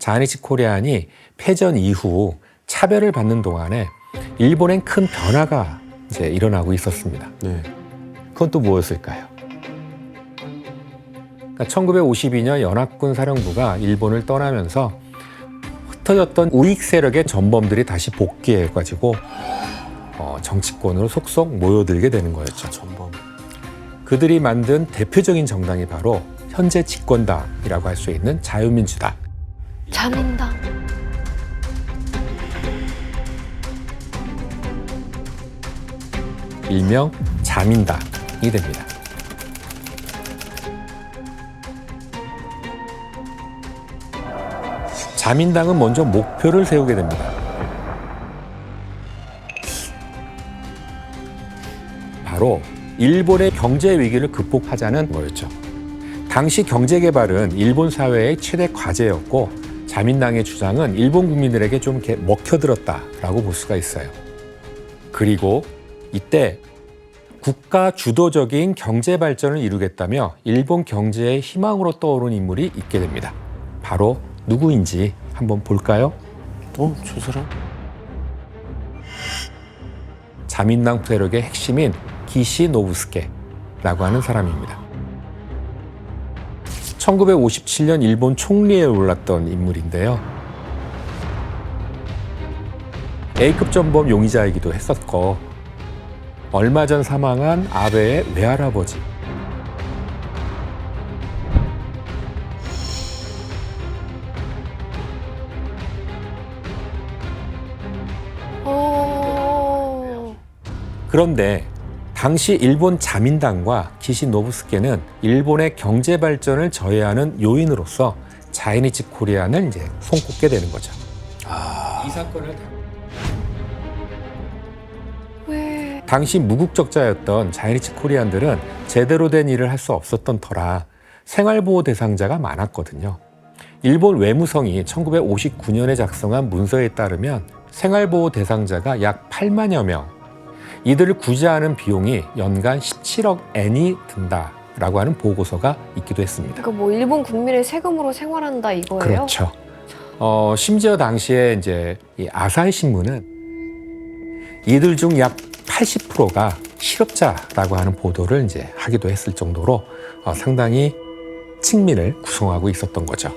자이니즈 코리안이 패전 이후 차별을 받는 동안에 일본엔 큰 변화가 이제 일어나고 있었습니다. 네. 그건 또 무엇일까요? 그러니까 1952년 연합군 사령부가 일본을 떠나면서 흩어졌던 우익 세력의 전범들이 다시 복귀해가지고 정치권으로 속속 모여들게 되는 거였죠. 전범. 그들이 만든 대표적인 정당이 바로 현재 집권당이라고 할 수 있는 자유민주당. 자민당. 일명 자민당이 됩니다. 자민당은 먼저 목표를 세우게 됩니다. 바로 일본의 경제 위기를 극복하자는 거였죠. 당시 경제 개발은 일본 사회의 최대 과제였고 자민당의 주장은 일본 국민들에게 좀 이렇게 먹혀들었다라고 볼 수가 있어요. 그리고 이때 국가 주도적인 경제 발전을 이루겠다며 일본 경제의 희망으로 떠오른 인물이 있게 됩니다. 바로 누구인지 한번 볼까요? 저 사람? 자민당 세력의 핵심인 기시 노부스케라고 하는 사람입니다. 1957년 일본 총리에 올랐던 인물인데요. A급 전범 용의자이기도 했었고 얼마 전 사망한 아베의 외할아버지. 그런데 당시 일본 자민당과 기시 노부스케는 일본의 경제 발전을 저해하는 요인으로서 자이니즈 코리안을 이제 손꼽게 되는 거죠. 이 사건을 왜? 당시 무국적자였던 자이니즈 코리안들은 제대로 된 일을 할 수 없었던 터라 생활보호 대상자가 많았거든요. 일본 외무성이 1959년에 작성한 문서에 따르면 생활보호 대상자가 약 8만여 명, 이들을 구제하는 비용이 연간 17억 엔이 든다라고 하는 보고서가 있기도 했습니다. 그러니까 뭐 일본 국민의 세금으로 생활한다 이거예요? 그렇죠. 심지어 당시에 이제 이 아사히 신문은 이들 중 약 80%가 실업자라고 하는 보도를 이제 하기도 했을 정도로 상당히 측면을 구성하고 있었던 거죠.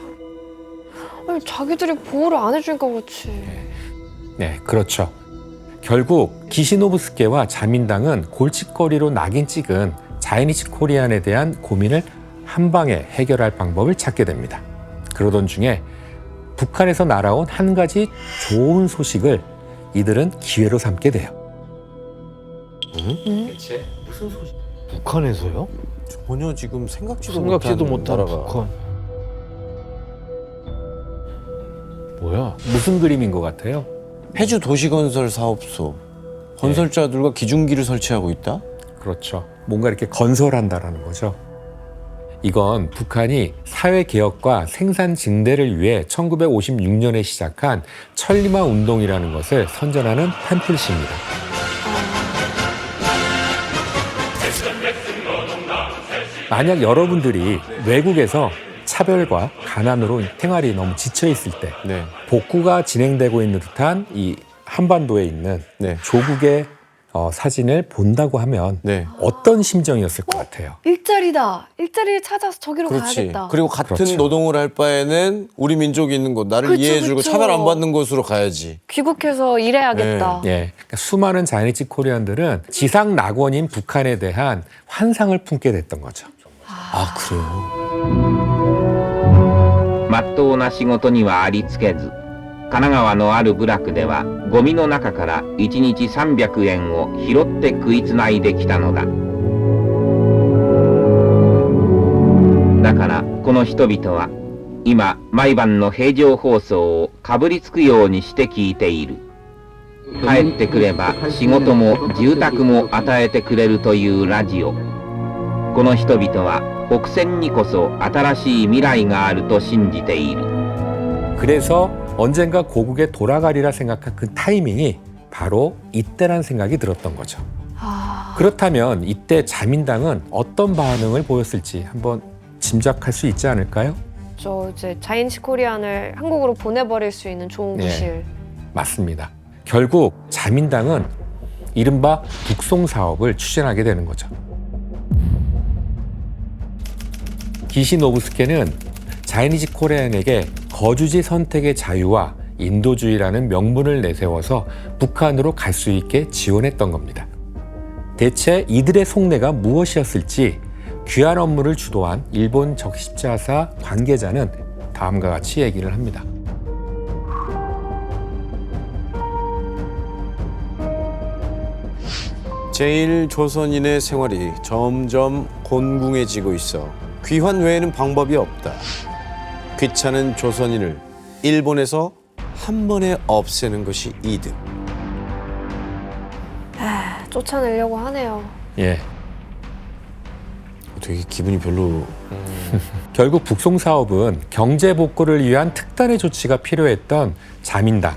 아니, 자기들이 보호를 안 해주니까 그렇지. 네, 그렇죠. 결국 기시노부스케와 자민당은 골칫거리로 낙인 찍은 자이니즈 코리안에 대한 고민을 한 방에 해결할 방법을 찾게 됩니다. 그러던 중에 북한에서 날아온 한 가지 좋은 소식을 이들은 기회로 삼게 돼요. 대체 무슨 소식? 북한에서요? 전혀 지금 생각지도 못한 나라가. 북한. 뭐야? 무슨 그림인 것 같아요? 해주 도시건설 사업소. 건설자들과 기중기를 설치하고 있다? 그렇죠. 뭔가 이렇게 건설한다라는 거죠. 이건 북한이 사회개혁과 생산 증대를 위해 1956년에 시작한 천리마 운동이라는 것을 선전하는 팸플릿입니다. 만약 여러분들이 외국에서 차별과 가난으로 생활이 너무 지쳐 있을 때 네. 복구가 진행되고 있는 듯한 이 한반도에 있는 네. 조국의 사진을 본다고 하면 네. 어떤 심정이었을 것 같아요? 일자리다. 일자리를 찾아서 저기로 그렇지. 가야겠다. 그리고 같은 그렇죠. 노동을 할 바에는 우리 민족이 있는 곳, 나를 그쵸, 이해해주고 그쵸. 차별 안 받는 곳으로 가야지. 귀국해서 일해야겠다. 예, 그러니까 수많은 자이니즈 코리안들은 지상 낙원인 북한에 대한 환상을 품게 됐던 거죠. 아, 그래요? まっとうな仕事にはありつけず、神奈川のある部落ではゴミの中から1日300円を拾って食いつないできたのだ。だからこの人々は今毎晩の平常放送をかぶりつくようにして聞いている。帰ってくれば仕事も住宅も与えてくれるというラジオ。この人々は北線にこそ新しい未来があると信じている。 그래서 언젠가 고국에 돌아가리라 생각한 그 타이밍이 바로 이때란 생각이 들었던 거죠. 그렇다면 이때 자민당은 어떤 반응을 보였을지 한번 짐작할 수 있지 않을까요? 있죠. 이제 자이니치 코리안을 한국으로 보내버릴 수 있는 좋은 네. 구실. 맞습니다. 결국 자민당은 이른바 북송 사업을 추진하게 되는 거죠. 기시노부스케는 자이니치 코리안에게 거주지 선택의 자유와 인도주의라는 명분을 내세워서 북한으로 갈 수 있게 지원했던 겁니다. 대체 이들의 속내가 무엇이었을지 귀한 업무를 주도한 일본 적십자사 관계자는 다음과 같이 얘기를 합니다. 제1조선인의 생활이 점점 곤궁해지고 있어 귀환 외에는 방법이 없다. 귀찮은 조선인을 일본에서 한 번에 없애는 것이 이득. 쫓아내려고 하네요. 예. 되게 기분이 별로. 결국 북송 사업은 경제 복구를 위한 특단의 조치가 필요했던 자민당,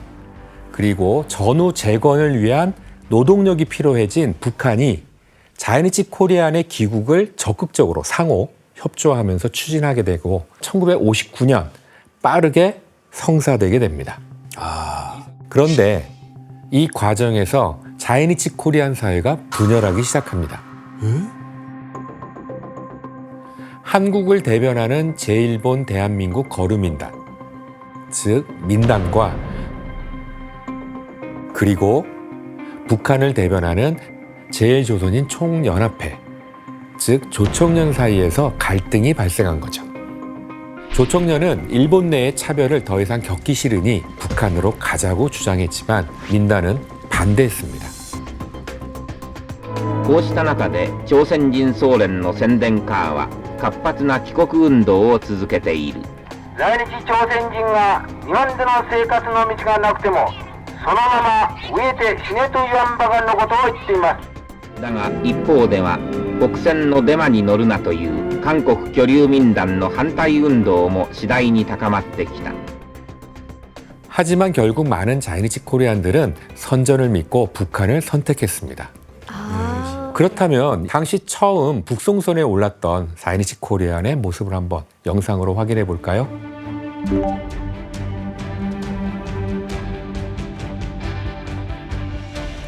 그리고 전후 재건을 위한 노동력이 필요해진 북한이 자이니치 코리안의 귀국을 적극적으로 상호 협조하면서 추진하게 되고 1959년 빠르게 성사되게 됩니다. 그런데 이 과정에서 자이니치 코리안 사회가 분열하기 시작합니다. 한국을 대변하는 제1본 대한민국 거류민단, 즉 민단과 그리고 북한을 대변하는 제1조선인 총연합회, 즉 조총련 사이에서 갈등이 발생한 거죠. 조총련은 일본 내의 차별을 더 이상 겪기 싫으니 북한으로 가자고 주장했지만 민단은 반대했습니다. こうした中で朝鮮人総連の宣伝カーは活発な帰国運動を続けている。在日朝鮮人が日本での生活の道がなくてもそのまま飢えて死ねと言わんばかりのことを言っています。だが一方では国船のデマに乗るなという韓国居留民団の反対運動も次第に高まってきた。 하지만 결국 많은 자이니치 코리안들은 선전을 믿고 북한을 선택했습니다. 그렇다면 당시 처음 북송선에 올랐던 자이니치 코리안의 모습을 한번 영상으로 확인해 볼까요?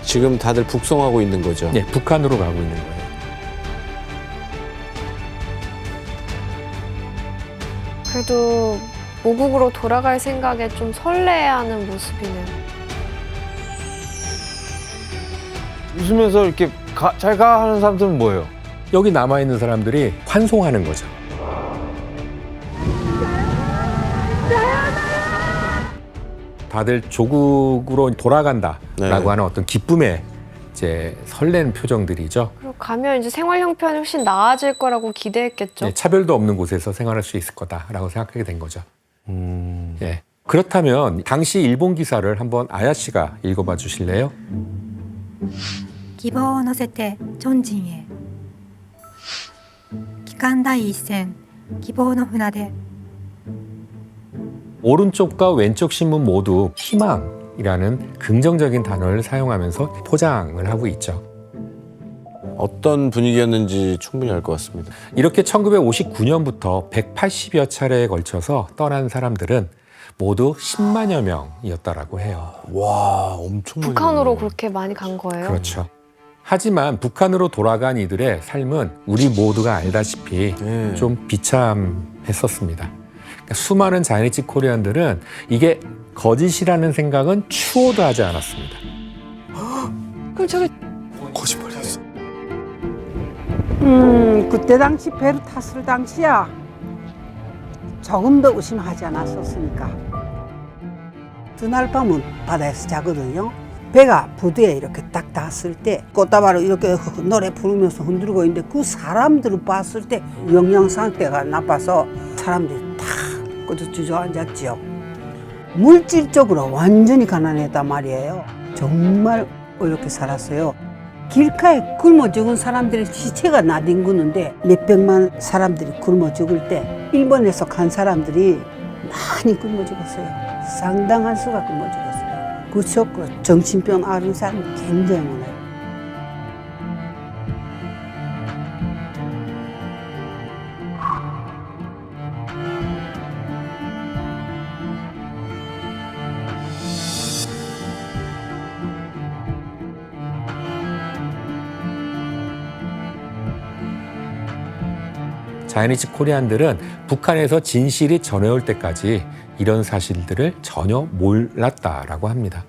지금 다들 북송하고 있는 거죠. 네, 북한으로 가고 있는 거예요. 그래도 모국으로 돌아갈 생각에 좀 설레하는 모습이네요. 웃으면서 이렇게 잘 가 하는 사람들은 뭐예요? 여기 남아있는 사람들이 환송하는 거죠. 다들 조국으로 돌아간다라고 네. 하는 어떤 기쁨의 이제 설레는 표정들이죠. 그리고 가면 이제 생활 형편이 훨씬 나아질 거라고 기대했겠죠. 네, 차별도 없는 곳에서 생활할 수 있을 거다라고 생각하게 된 거죠. 예. 그렇다면 당시 일본 기사를 한번 아야 씨가 읽어봐 주실래요? 希望を乗せてチョンジンへ機関第一線希望の船で 오른쪽과 왼쪽 신문 모두 희망이라는 긍정적인 단어를 사용하면서 포장을 하고 있죠. 어떤 분위기였는지 충분히 알 것 같습니다. 이렇게 1959년부터 180여 차례에 걸쳐서 떠난 사람들은 모두 10만여 명이었다라고 해요. 와, 엄청 많이. 북한으로 그렇게 많이 간 거예요. 그렇죠. 하지만 북한으로 돌아간 이들의 삶은 우리 모두가 알다시피 네. 좀 비참했었습니다. 그러니까 수많은 자이니치 코리안들은 이게 거짓이라는 생각은 추호도 하지 않았습니다. 그럼 저기 거짓말이었어. 그때 당시 배를 탔을 당시야 조금 더 의심하지 않았었으니까. 그날 밤은 바다에서 자거든요. 배가 부두에 이렇게 딱 닿았을 때 꽃다발을 이렇게 노래 부르면서 흔들고 있는데 그 사람들을 봤을 때 영양 상태가 나빠서 사람들이 다 끄덕 주저앉았지요. 물질적으로 완전히 가난했단 말이에요. 정말 어렵게 살았어요. 길가에 굶어 죽은 사람들의 시체가 나뒹구는데 몇백만 사람들이 굶어 죽을 때 일본에서 간 사람들이 많이 굶어 죽었어요. 상당한 수가 굶어 죽었어요. 그 쇼크로 정신병 앓은 사람이 굉장히 많아요. 자이니치 코리안들은 북한에서 진실이 전해올 때까지 이런 사실들을 전혀 몰랐다라고 합니다.